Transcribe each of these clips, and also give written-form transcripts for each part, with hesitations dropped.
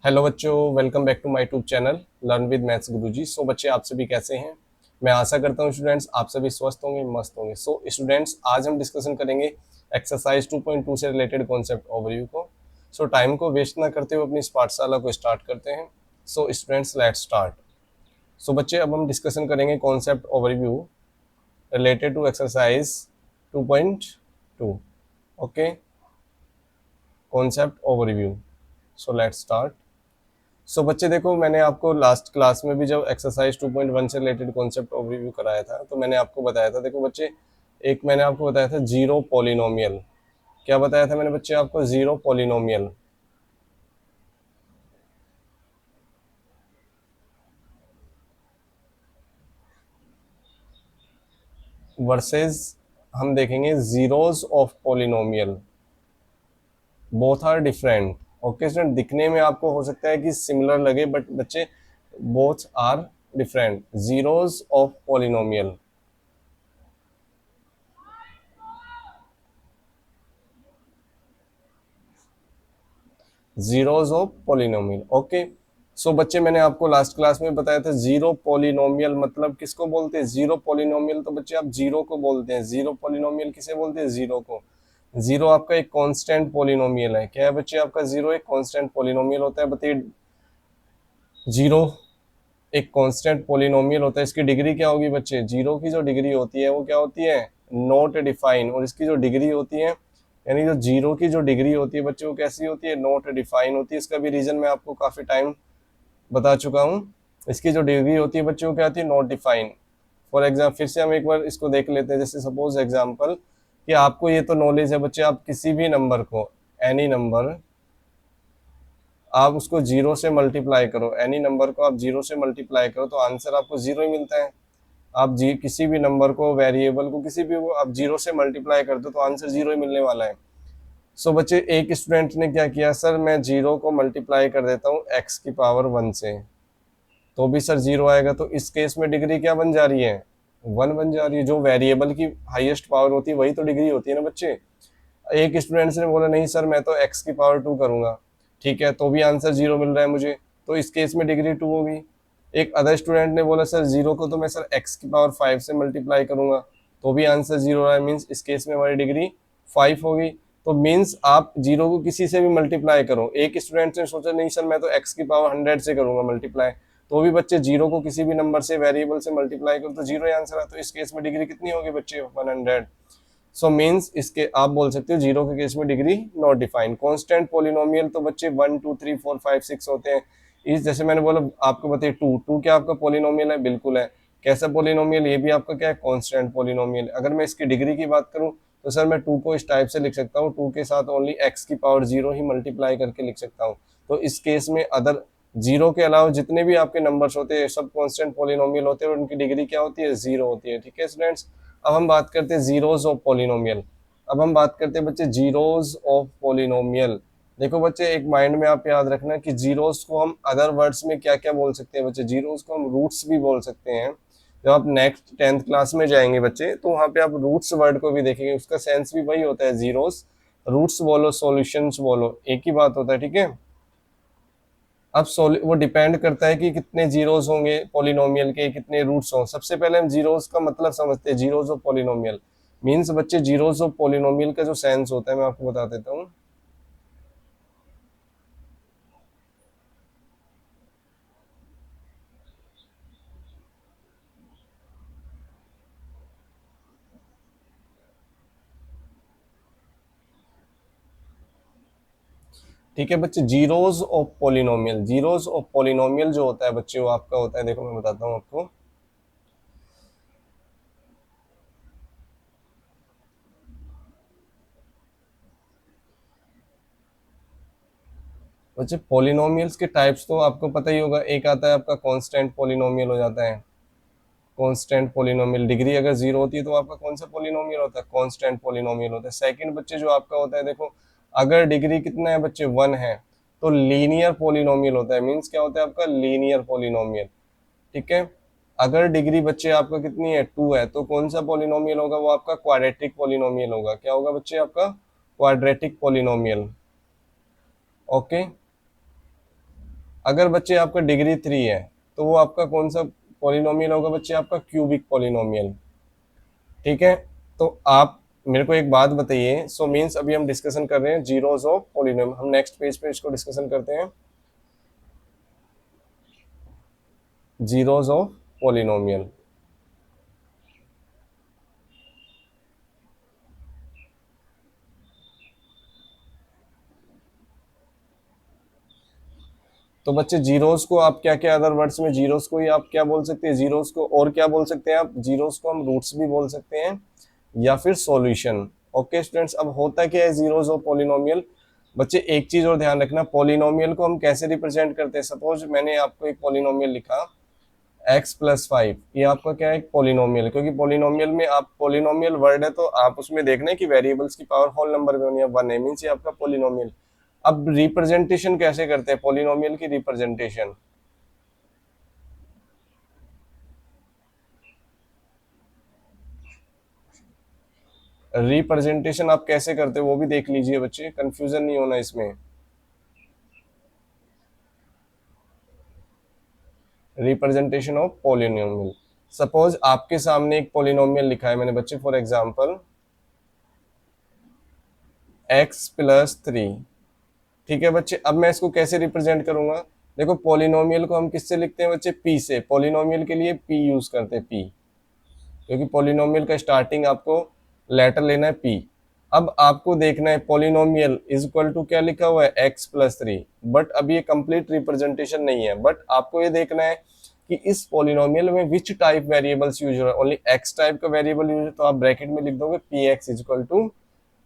Hello बच्चों, welcome back to my YouTube channel learn with maths Guruji. So बच्चे, आप सभी कैसे हैं? मैं आशा करता हूँ स्टूडेंट्स आप सभी स्वस्थ होंगे, मस्त होंगे। सो स्टूडेंट्स, आज हम डिस्कशन करेंगे एक्सरसाइज 2.2 से रिलेटेड कॉन्सेप्ट ओवरव्यू को। सो टाइम को वेस्ट ना करते हुए अपनी इस पाठशाला को स्टार्ट करते हैं। So students, let's start. So बच्चे, अब हम डिस्कशन करेंगे concept overview related to exercise 2.2। Okay, concept overview. So let's start. So बच्चे देखो, मैंने आपको लास्ट क्लास में भी जब एक्सरसाइज 2.1 से रिलेटेड कॉन्सेप्ट ओवरव्यू कराया था तो मैंने आपको बताया था, देखो बच्चे, एक मैंने आपको बताया था जीरो पॉलिनोमियल। क्या बताया था मैंने बच्चे आपको? जीरो पॉलिनोमियल वर्सेस हम देखेंगे zeros of polynomial. Both are different. Okay student, दिखने में आपको हो सकता है कि सिमिलर लगे, बट बच्चे both are different. Zeros of polynomial, zeros of polynomial. Okay. So बच्चे, मैंने आपको लास्ट क्लास में बताया था जीरो पॉलिनोमियल मतलब किसको बोलते हैं? जीरो पॉलिनोमियल तो बच्चे आप जीरो को बोलते हैं। जीरो पॉलिनोमियल किसे बोलते हैं? जीरो को। जीरो आपका एक कांस्टेंट पॉलिनोमियल है। क्या है बच्चे? आपका जीरो एक कांस्टेंट पॉलिनोमियल होता है। बताइए, जीरो एक कांस्टेंट पॉलिनोमियल होता है, इसकी डिग्री क्या होगी बच्चे? जीरो की जो डिग्री होती है वो क्या होती है? Not define. और इसकी जो डिग्री होती है, यानी जो जीरो की जो डिग्री होती है बच्चे, वो कैसी होती है? नॉट डिफाइन होती है। इसका भी रीजन मैं आपको काफी टाइम बता चुका हूँ। इसकी जो डिग्री होती है बच्चों, क्या आती है? Not define. फॉर एग्जाम्पल, फिर से हम एक बार इसको देख लेते हैं। जैसे सपोज एग्जाम्पल, कि आपको ये तो नॉलेज है बच्चे, आप किसी भी नंबर को, एनी नंबर, आप उसको जीरो से मल्टीप्लाई करो, एनी नंबर को आप जीरो से मल्टीप्लाई करो तो आंसर आपको जीरो ही मिलता है। आप जी किसी भी नंबर को, वेरिएबल को, किसी भी को आप जीरो से मल्टीप्लाई कर दो तो आंसर जीरो ही मिलने वाला है। सो बच्चे, एक स्टूडेंट ने क्या किया, सर मैं जीरो को मल्टीप्लाई कर देता हूँ एक्स की पावर वन से, तो भी सर जीरो आएगा। तो इस केस में डिग्री क्या बन जा रही है? वन बन जा रही है। जो वेरिएबल की हाईएस्ट पावर होती है वही तो डिग्री होती है ना बच्चे। एक स्टूडेंट ने बोला नहीं सर मैं तो एक्स की पावर टू करूंगा, ठीक है, तो भी आंसर जीरो मिल रहा है मुझे, तो इस केस में डिग्री टू होगी। एक अदर स्टूडेंट ने बोला सर जीरो को तो मैं सर एक्स की पावर फाइव से मल्टीप्लाई करूंगा, तो भी आंसर जीरो है, मीन्स इस केस में हमारी डिग्री फाइव होगी। तो मीन्स आप जीरो को किसी से भी मल्टीप्लाई करो। एक स्टूडेंट ने सोचा नहीं सर मैं तो एक्स की पावर हंड्रेड से करूंगा मल्टीप्लाई, तो भी बच्चे जीरो को किसी भी नंबर से, वेरिएबल से मल्टीप्लाई करो तो जीरो आंसर है। तो इस केस में डिग्री कितनी होगी बच्चे? 100। सो मीन्स इसके आप बोल सकते हो जीरो के केस में degree not defined. Constant polynomial तो बच्चे one two three four five six होते हैं। इस जैसे मैंने बोला आपको बताइए, टू टू क्या आपका पॉलिनोमियल है? बिल्कुल है। कैसा पॉलिनोमियल? ये भी आपका क्या है? Constant polynomial. अगर मैं इसकी डिग्री की बात करूं तो सर मैं टू को इस टाइप से लिख सकता हूँ, टू के साथ ओनली एक्स की पावर जीरो ही मल्टीप्लाई करके लिख सकता हूँ। तो इस केस में अदर जीरो के अलावा जितने भी आपके नंबर्स होते हैं सब कांस्टेंट पॉलिनोमियल होते हैं और उनकी डिग्री क्या होती है? जीरो होती है। ठीक है स्टूडेंट्स, अब हम बात करते हैं जीरोस ऑफ पॉलिनोमियल। अब हम बात करते हैं बच्चे जीरोस ऑफ पॉलिनोमियल। देखो बच्चे, एक माइंड में आप याद रखना कि जीरोस को हम अदर वर्ड्स में क्या क्या बोल सकते हैं बच्चे? जीरोस को हम रूट्स भी बोल सकते हैं। जब आप नेक्स्ट 10th क्लास में जाएंगे बच्चे तो वहां पे आप रूट्स वर्ड को भी देखेंगे, उसका सेंस भी वही होता है जीरोस। रूट्स बोलो, सॉल्यूशंस बोलो, एक ही बात होता है। ठीक है। अब वो डिपेंड करता है कि कितने जीरोस होंगे पॉलिनोमियल के, कितने रूट्स हों। सबसे पहले हम जीरोस का मतलब समझते हैं। जीरोस ऑफ पॉलिनोमियल मीन्स बच्चे, जीरोस ऑफ पॉलिनोमियल का जो सेंस होता है मैं आपको बता देता हूँ। ठीक है बच्चे, zeros of polynomial, zeros of polynomial जो होता है बच्चे वो आपका होता है, देखो मैं बताता हूँ आपको। बच्चे पॉलिनोमियल्स के टाइप्स तो आपको पता ही होगा। एक आता है आपका कांस्टेंट पॉलिनोमियल हो जाता है। कांस्टेंट पॉलिनोमियल डिग्री अगर जीरो होती है तो आपका कौन सा पॉलिनोमियल होता है? कांस्टेंट पॉलिनोमियल होता है। सेकंड बच्चे जो आपका होता है, देखो अगर डिग्री कितना है बच्चे? वन है, तो लीनियर पॉलिनोमियल होता है। मींस क्या होता है आपका? Linear polynomial. ठीक है। अगर डिग्री बच्चे आपका कितनी है? टू है, तो कौन सा पॉलिनोमियल होगा? वो आपका क्वाड्रेटिक पॉलिनोमियल होगा। क्या होगा बच्चे? आपका क्वाड्रेटिक पॉलिनोमियल। ओके। अगर बच्चे आपका डिग्री 3 है तो वो आपका कौन सा पॉलिनोमियल होगा बच्चे? आपका क्यूबिक पॉलिनोमियल। ठीक है, तो आप मेरे को एक बात बताइए, सो मीन्स अभी हम डिस्कशन कर रहे हैं जीरोस ऑफ पॉलिनोमियल, हम नेक्स्ट पेज पे इसको डिस्कशन करते हैं, जीरोस ऑफ पॉलिनोमियल। तो बच्चे जीरोस को आप क्या क्या अदर वर्ड्स में जीरोस को ही आप क्या बोल सकते हैं? जीरोस को और क्या बोल सकते हैं आप? जीरोस को हम रूट्स भी बोल सकते हैं या फिर सॉल्यूशन। ओके स्टूडेंट्स, अब होता क्या है जीरोस ऑफ पॉलिनोमियल? बच्चे एक चीज और ध्यान रखना, पॉलिनोमियल को हम कैसे रिप्रेजेंट करते हैं? सपोज मैंने आपको एक पॉलिनोमियल लिखा x+5, ये आपका क्या है? एक पॉलिनोमियल। क्योंकि पॉलिनोमियल में आप, पॉलिनोमियल वर्ड है तो आप उसमें देखना है कि वेरिएबल्स की पावर होल नंबर में होनी है, 1 है, मीन्स ये आपका पॉलिनोमियल। अब रिप्रेजेंटेशन कैसे करते हैं पॉलिनोमियल की रिप्रेजेंटेशन? रिप्रेजेंटेशन आप कैसे करते हो वो भी देख लीजिए बच्चे, कंफ्यूजन नहीं होना इसमें। रिप्रेजेंटेशन ऑफ पॉलिनोमियल, सपोज आपके सामने एक पॉलिनोमियल लिखा है मैंने बच्चे, फॉर एग्जांपल x+3। ठीक है बच्चे, अब मैं इसको कैसे रिप्रेजेंट करूंगा? देखो पॉलिनोमियल को हम किससे लिखते हैं बच्चे? p से। पॉलिनोमियल के लिए p यूज करते हैं, p, क्योंकि पॉलिनोमियल का स्टार्टिंग आपको लेटर लेना है p। अब आपको देखना है पॉलिनोमियल इज इक्वल टू क्या लिखा हुआ है? x+3। बट अब ये कंप्लीट रिप्रेजेंटेशन नहीं है, बट आपको ये देखना है कि इस पॉलिनोमियल में विच टाइप वेरिएबल्स यूज हो रहा है। ओनली x टाइप का वेरिएबल यूज है तो आप ब्रैकेट में लिख दोगे px is equal to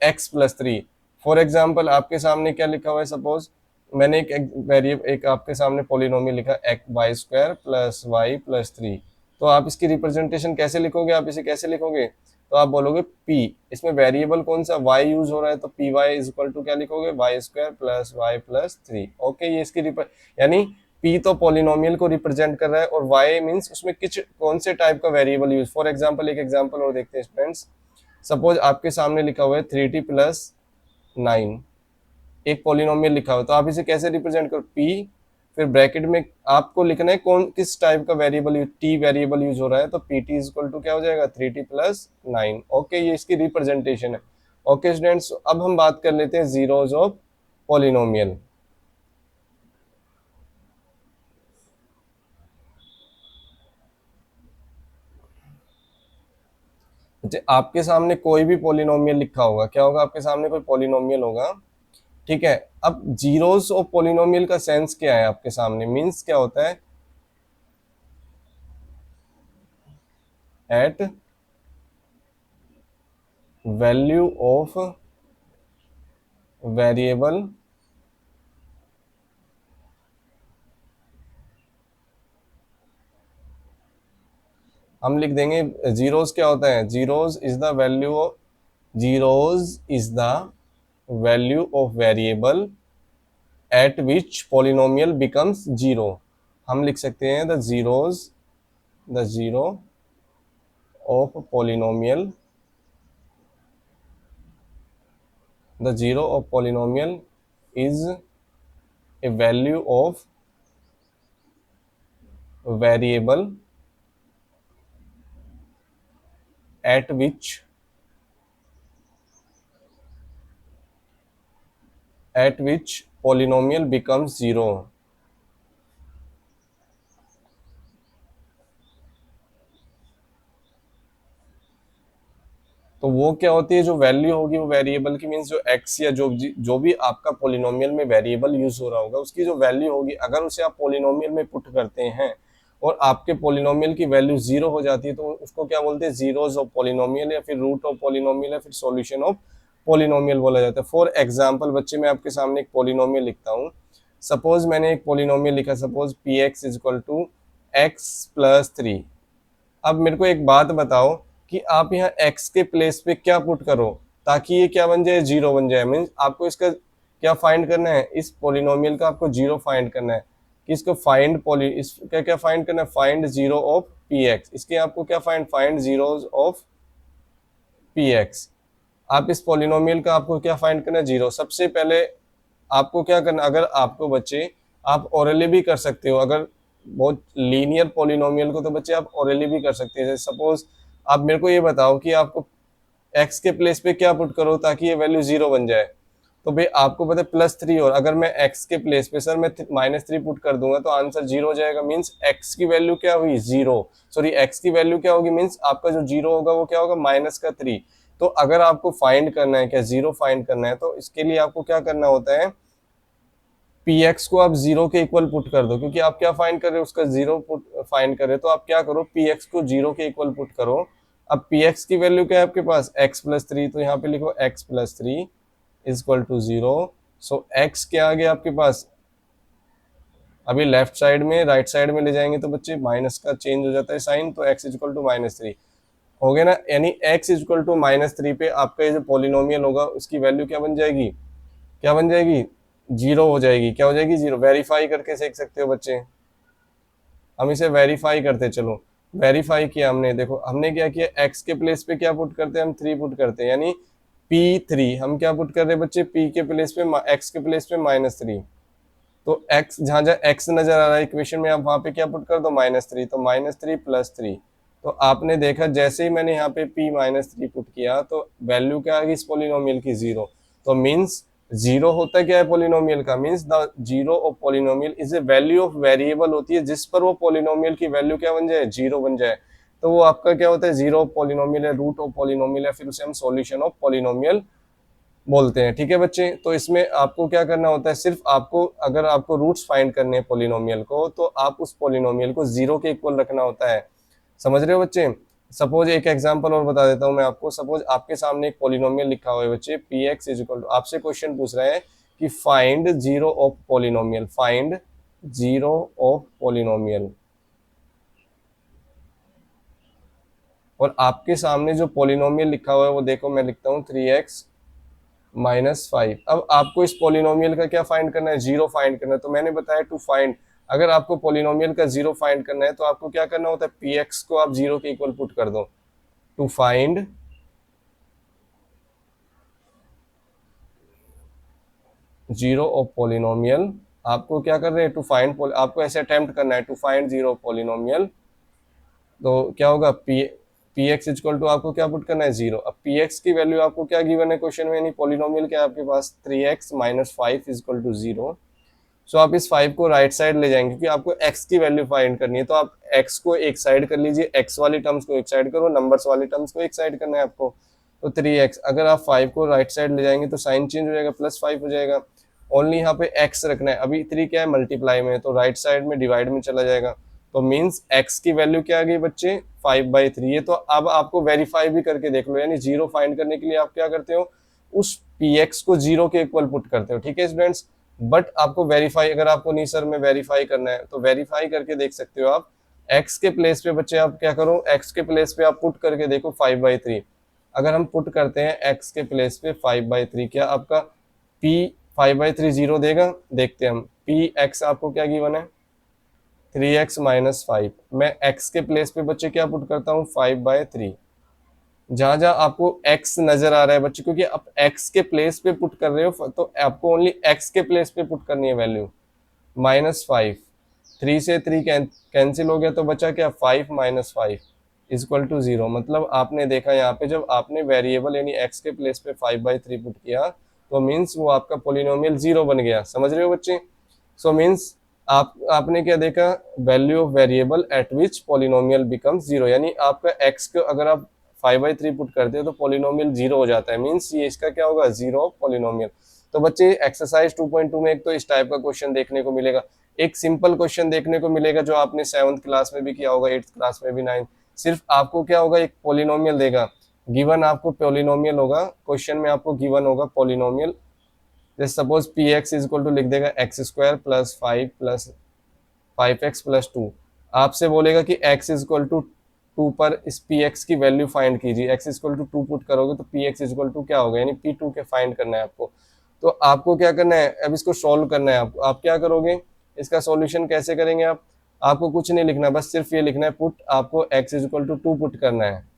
x+3। For example आपके सामने क्या लिखा हुआ है? सपोज मैंने एक वेरिएबल, एक आपके सामने पॉलिनोमियल लिखा y² प्लस y+3। तो आप इसकी रिप्रेजेंटेशन कैसे लिखोगे? आप इसे कैसे लिखोगे? तो आप बोलोगे p, इसमें वेरिएबल कौन सा? y यूज हो रहा है तो py इज इक्वल टू क्या लिखोगे? y² plus y+3। ओके, ये इसकी यानी p तो पॉलिनोमियल को रिप्रेजेंट कर रहा है और y मींस उसमें किस कौन से टाइप का वेरिएबल यूज। फॉर एग्जांपल एक एग्जांपल और देखते हैं स्टूडेंट्स, सपोज आपके सामने लिखा हुआ है 3t+9, एक पॉलिनोमियल लिखा हुआ है, तो आप इसे कैसे रिप्रेजेंट करो? p, फिर ब्रैकेट में आपको लिखना है कौन किस टाइप का variable use, t variable use हो रहा है तो pt इज इक्वल टू क्या हो जाएगा? 3t+9। ओके, ये इसकी रिप्रेजेंटेशन है। ओके स्टूडेंट्स, अब हम बात कर लेते हैं जीरोस ऑफ पॉलिनोमियल। आपके सामने कोई भी पॉलिनोमियल लिखा होगा, क्या होगा? आपके सामने कोई पॉलिनोमियल होगा, ठीक है। अब जीरोस ऑफ पॉलिनोमियल का सेंस क्या है आपके सामने? मींस क्या होता है? एट वैल्यू ऑफ वेरिएबल हम लिख देंगे। जीरोस क्या होता है? Zeros is the value of, zeros is the value of variable eight which polynomial becomes zero. हम लिख सकते हैं the zeros, the zero of polynomial, the zero of polynomial is a value of variable at which polynomial becomes zero। तो वो क्या होती है? जो वैल्यू होगी वो वेरिएबल की, मीन्स जो x या जो भी आपका पॉलिनोमियल में वेरिएबल यूज हो रहा होगा उसकी जो वैल्यू होगी, अगर उसे आप पॉलिनोमियल में पुट करते हैं और आपके पॉलिनोमियल की वैल्यू जीरो हो जाती है तो उसको क्या बोलते हैं? जीरोस ऑफ पॉलिनोमियल या फिर रूट ऑफ पॉलिनोमियल या फिर सॉल्यूशन ऑफ पॉलिनोमियल बोला जाता है। फॉर एग्जांपल बच्चे, मैं आपके सामने एक पॉलिनोमियल लिखता हूँ। सपोज मैंने एक पॉलिनोमियल लिखा, suppose px is equal to x+3। अब मेरे को एक बात बताओ कि आप यहाँ x के प्लेस पे क्या पुट करो ताकि ये क्या बन जाए? जीरो बन जाए। मीन्स आपको इसका क्या फाइंड करना है? इस पॉलिनोमियल का आपको जीरो फाइंड करना है। कि इसको फाइंड इसका क्या फाइंड करना है? Find zero of px। इसके आपको क्या फाइंड जीरो ऑफ px। आप इस पॉलिनोमियल का आपको क्या फाइंड करना है? जीरो। सबसे पहले आपको क्या करना, अगर आपको बच्चे आप ओरली भी कर सकते हो, अगर बहुत लीनियर पॉलिनोमियल को तो बच्चे आप ओरली भी कर सकते हैं। जैसे सपोज आप मेरे को ये बताओ कि आपको एक्स के प्लेस पे क्या पुट करो ताकि ये वैल्यू जीरो बन जाए। तो भाई आपको पता है +3, और अगर मैं एक्स के प्लेस पे सर मैं -3 पुट कर दूंगा तो आंसर जीरो हो जाएगा। मीन्स एक्स की वैल्यू क्या हुई, जीरो। सॉरी, एक्स की वैल्यू क्या होगी, मीन्स आपका जो जीरो होगा वो क्या होगा, -3। तो अगर आपको फाइंड करना है, क्या जीरो फाइंड करना है, तो इसके लिए आपको क्या करना होता है, पी एक्स को आप जीरो के इक्वल पुट कर दो, क्योंकि आप क्या फाइंड कर रहे हो, उसका जीरो पुट फाइंड कर रहे हो। तो आप क्या करो, पी एक्स को जीरो के इक्वल पुट करो। अब पी एक्स की वैल्यू क्या है आपके पास, x+3, तो यहाँ पे लिखो x+3 is equal to zero. So x क्या आ गया आपके पास, अभी लेफ्ट साइड में राइट साइड में ले जाएंगे तो बच्चे माइनस का चेंज हो जाता है साइन, तो x इज इक्वल टू -3 हो गया ना। यानी x इज इक्वल टू -3 पे आपका ये जो पॉलिनोमियल होगा उसकी वैल्यू क्या बन जाएगी, क्या बन जाएगी, जीरो हो जाएगी। क्या हो जाएगी, जीरो। वेरीफाई करके सीख सकते हो बच्चे, हम इसे वेरीफाई करते, चलो वेरीफाई किया हमने। देखो हमने क्या किया, x के प्लेस पे क्या पुट करते हैं, हम 3 पुट करते हैं, यानी P3 हम क्या पुट कर रहे हैं बच्चे, p के प्लेस पे x के प्लेस पे -3। तो x जहां जहां x नजर आ रहा है इक्वेशन में, आप वहां पे क्या पुट कर दो, -3। तो -3 + 3, तो आपने देखा जैसे ही मैंने यहाँ पे p-3 पुट किया तो वैल्यू क्या आ गई इस पोलिनोमियल की, जीरो। तो मीन्स जीरो होता क्या है पोलिनोमियल का, means the zero of polynomial is a value of variable होती है जिस पर वो पोलिनोमियल की वैल्यू क्या बन जाए, जीरो बन जाए। तो वो आपका क्या होता है, जीरो ऑफ पोलिनोमियल है, रूट ऑफ पोलिनोमियल है, फिर उसे हम सॉल्यूशन ऑफ पोलिनोमियल बोलते हैं। ठीक है बच्चे, तो इसमें आपको क्या करना होता है, सिर्फ आपको अगर आपको रूट्स फाइंड करने हैं पोलिनोमियल को, तो आप उस पोलिनोमियल को जीरो के इक्वल रखना होता है। समझ रहे हो बच्चे। सपोज एक एग्जांपल और बता देता हूं मैं आपको। सपोज आपके सामने एक पोलिनोमियल लिखा हुआ है बच्चे, P X is equal to, आपसे क्वेश्चन पूछ रहा है कि find zero of polynomial, find zero of polynomial. और आपके सामने जो पोलिनोमियल लिखा हुआ है वो देखो, मैं लिखता हूँ 3x-5। अब आपको इस पोलिनोमियल का क्या फाइंड करना है, जीरो फाइंड करना है। तो मैंने बताया टू फाइंड, अगर आपको पोलिनोमियल का जीरो फाइंड करना है तो आपको क्या करना होता है, पी एक्स को आप जीरो के इक्वल पुट कर दो। To find zero of polynomial, आपको क्या कर रहे हैं, टू फाइंड, आपको ऐसे अटेम्प्ट करना है to find zero of polynomial. तो क्या होगा, पी एक्स इक्वल टू आपको क्या पुट करना है, जीरो। अब पी एक्स की वैल्यू आपको क्या गिवन है क्वेश्चन में, यानी पोलिनोमियल क्या है आपके पास, 3x-5 इक्वल टू जीरो। सो आप इस 5 को राइट साइड ले जाएंगे क्योंकि आपको x की वैल्यू फाइंड करनी है। तो आप x को एक साइड कर लीजिए, x वाली टर्म्स को एक साइड करो, नंबर्स वाली टर्म्स को एक साइड करना है आपको। तो 3x, अगर आप 5 को राइट साइड ले जाएंगे तो साइन चेंज हो जाएगा, +5 हो जाएगा। ओनली यहाँ पे x रखना है, अभी 3 क्या है, मल्टीप्लाई में, तो राइट साइड में डिवाइड में चला जाएगा। तो मीन्स x की वैल्यू क्या आ गई बच्चे, 5/3। ये तो अब आपको वेरीफाई भी करके देख लो, यानी जीरो फाइंड करने के लिए आप क्या करते हो, उस px को जीरो के इक्वल पुट करते हो। ठीक है स्टूडेंट्स, बट आपको वेरीफाई, अगर आपको नहीं सर में वेरीफाई करना है तो वेरीफाई करके देख सकते हो आप। x के प्लेस पे बच्चे आप क्या करो, x के प्लेस पे आप पुट करके देखो 5/3। अगर हम पुट करते हैं x के प्लेस पे 5/3, क्या आपका p 5/3 जीरो देगा, देखते हैं हम। पी एक्स आपको क्या गिवन है, 3x-5। मैं x के प्लेस पे बच्चे क्या पुट करता हूँ, 5/3। जहां जहां आपको x नजर आ रहा है बच्चे, क्योंकि आप x के प्लेस पे पुट कर रहे हो तो आपको ओनली x के प्लेस पे पुट करनी है वैल्यू। -5, 3 से 3 कैंसिल हो गया तो बचा क्या, 5-5 इक्वल टू जीरो। मतलब आपने देखा यहाँ पे जब आपने वेरिएबल यानी x के प्लेस पे 5/3 पुट किया तो मीन्स वो आपका पोलिनोमियल जीरो बन गया। समझ रहे हो बच्चे। सो मीन्स आपने क्या देखा, value of variable eight which polynomial becomes zero, यानी आपका x को अगर आप 5/3 पुट करते हो तो पोलिनोमियल जीरो हो जाता है। मीन्स ये इसका क्या होगा, जीरो पोलिनोमियल। तो बच्चे एक्सरसाइज 2.2 में एक तो इस टाइप का क्वेश्चन देखने को मिलेगा, एक सिंपल क्वेश्चन देखने को मिलेगा जो आपने 7th क्लास में भी किया होगा, 8th क्लास में भी, 9th। सिर्फ आपको क्या होगा, एक पोलिनोमियल देगा, गिवन आपको पोलिनोमियल होगा, क्वेश्चन में आपको गिवन होगा पोलिनोमियल। जैसे suppose P X is equal to लिख देगा x² + 5 + 5x + 2। आपसे बोलेगा कि x इज इक्वल टू 2 पर इस पी एक्स की वैल्यू फाइंड कीजिए। x is equal to 2 put करोगे तो P X is equal to क्या होगा, यानी p2 के फाइंड करना है आपको। तो आपको क्या करना है, अब इसको सोल्व करना है आपको। आप क्या करोगे, इसका सॉल्यूशन कैसे करेंगे आप, आपको कुछ नहीं लिखना, बस सिर्फ ये लिखना है पुट, आपको x is equal to 2 put करना है।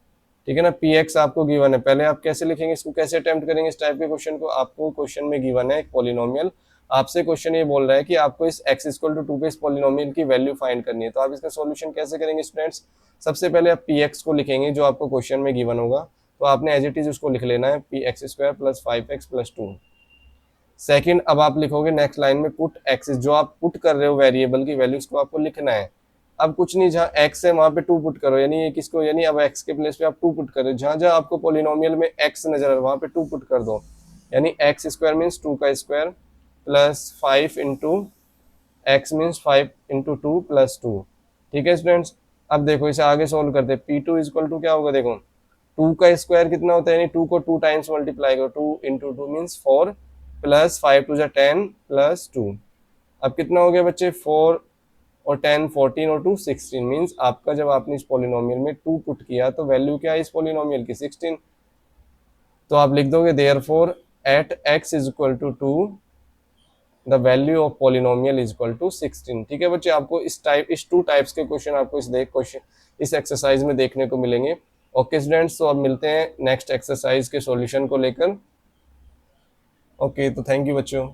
ठीक है ना, पी एक्स आपको गिवन है। पहले आप कैसे लिखेंगे इसको, कैसे अटेम्प्ट करेंगे इस टाइप के क्वेश्चन को, आपको क्वेश्चन में गिवन है एक पोलिनोमियल, आपसे क्वेश्चन ये बोल रहा है कि आपको इस x इक्वल टू 2 पे इस पॉलिनोमियल की वैल्यू फाइंड करनी है। तो आप इसका सॉल्यूशन कैसे करेंगे स्टूडेंट्स? सबसे पहले आप px को लिखेंगे जो आपको क्वेश्चन में गिवन होगा, तो आपने एज इट इज उसको लिख लेना है px square plus 5x plus 2। Second, अब आप लिखोगे नेक्स्ट लाइन में पुट x, जो आप पुट कर रहे हो वेरिएबल की वैल्यू उसको आपको लिखना है। अब कुछ नहीं, जहाँ x है वहां पे 2 पुट करो, यानी ये किसको, यानी अब x के प्लेस पे आप 2 पुट करो, जहां जहां आपको पॉलिनोमियल में x नजर आ रहा है वहां पे 2 पुट कर दो, यानी x स्क्वायर मीन्स 2 का square plus 5 into x means 5 into 2 plus 2। ठीक है स्टूडेंट्स, अब देखो इसे आगे सोल्व करते हैं। P2 इक्वल टू क्या होगा, देखो 2 का स्क्वायर कितना होता है, यानी 2 को 2 टाइम्स मल्टीप्लाई करो, 2 इंटू 2 मीन्स 4 प्लस 5 टू जा 10 प्लस 2। अब कितना हो गया बच्चे, 4 और 10 14 और 2 16, मीन्स आपका जब आपने इस पॉलिनोमियल में 2 पुट किया तो वैल्यू क्या है इस पॉलिनोमियल की, 16। तो आप लिख दोगे therefore at x is equal to 2 the value of polynomial is equal to 16। ठीक है बच्चे, आपको इस 2 टाइप्स के क्वेश्चन आपको इस एक्सरसाइज में देखने को मिलेंगे। ओके स्टूडेंट्स, तो अब मिलते हैं नेक्स्ट एक्सरसाइज के सॉल्यूशन को लेकर। ओके, तो थैंक यू बच्चों।